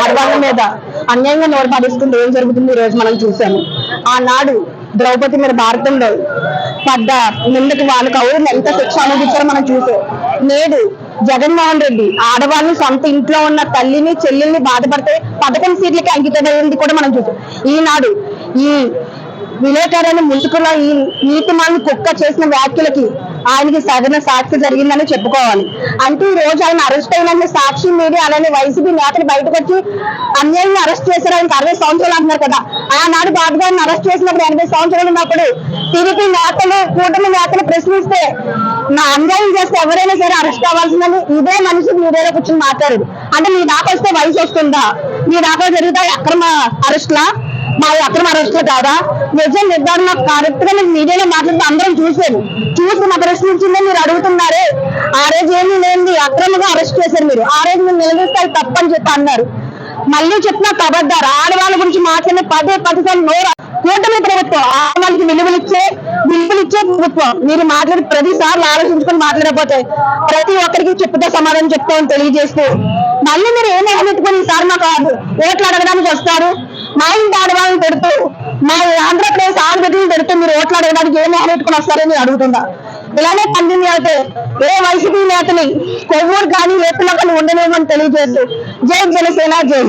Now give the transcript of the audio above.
ఆడవాళ్ళ మీద అన్యాయంగా నోరు పాటిస్తుంది ఏం జరుగుతుంది ఈ రోజు మనం చూసాము. ఆనాడు ద్రౌపది మీద భారతంలో పడ్డ నిందకు వాళ్ళకి అవును ఎంత శిక్ష అనుభవించారో మనం చూసాం. నేడు జగన్మోహన్ రెడ్డి ఆడవాళ్ళని సొంత ఇంట్లో ఉన్న తల్లిని చెల్లెల్ని బాధపడితే 11 సీట్లకి అంకితమైంది కూడా మనం చూసాం. ఈనాడు ఈ విలేకరులను ముసుగులో ఈ నీతిమాలను కుక్క చేసిన వ్యాఖ్యలకి ఆయనకి సరైన సాక్షి జరిగిందని చెప్పుకోవాలి. అంటే ఈ రోజు ఆయన అరెస్ట్ అయిన సాక్షి మీడియా అలానే వైసీపీ నేతలు బయటకు వచ్చి అన్యాయంగా అరెస్ట్ చేశారు. ఆయనకి 60 సంవత్సరాలు అంటున్నారు కదా. ఆనాడు బాబు గారిని అరెస్ట్ చేసినప్పుడు 80 సంవత్సరాలు ఉన్నప్పుడు టీడీపీ నేతలు కూటమి నేతలు ప్రశ్నిస్తే నా అన్యాయం చేస్తే ఎవరైనా సరే అరెస్ట్ అవ్వాల్సిందని ఇదే మనిషి మీడియాలో కూర్చొని మాట్లాడారు. అంటే మీ దాకా వస్తే వయసు వస్తుందా? మీ దాకా జరుగుతాయి అక్రమ అరెస్ట్లా? మా అక్రమ అరెస్టులు కాదా? నిజం నిర్ధారణ కరెక్ట్ గా మీరు మీడియాలో మాట్లాడుతూ అందరం చూసి మా ప్రశ్నించిందే మీరు అడుగుతున్నారే. ఆ రోజు ఏమీ లేని అక్రమంగా అరెస్ట్ చేశారు మీరు. ఆ రోజు మీరు నిలదీస్తే తప్పని చెప్పి అన్నారు. మళ్ళీ చెప్పినా కబడ్డారు. ఆడవాళ్ళ గురించి మాట్లాడిన 10 సార్లు నోరు. కూటమి ప్రభుత్వం ఆడవాళ్ళకి విలువలిచ్చే ప్రభుత్వం. మీరు మాట్లాడి ప్రతిసార్లు ఆలోచించుకొని మాట్లాడకపోతే ప్రతి ఒక్కరికి చెప్పుతో సమాధానం చెప్తామని తెలియజేస్తూ మళ్ళీ మీరు ఏమి ఎగబెట్టుకుని ఈసారి మాకు ఓట్లు అడగడానికి వస్తారు. మా ఇంటి ఆడవాళ్ళని పెడుతూ మా ఆంధ్రప్రదేశ్ ఆడబిడ్డలు పెడుతూ మీరు ఓట్లు అడగడానికి ఏమి ఎగబెట్టుకుని వస్తారని నేను అడుగుతున్నా. ఇలానే కంటిన్యూ అయితే ఏ వైసీపీ నేతని కొవ్వూరు కానీ లేకుండా కానీ ఉండలేమని తెలియజేస్తూ జై జనసేన జై.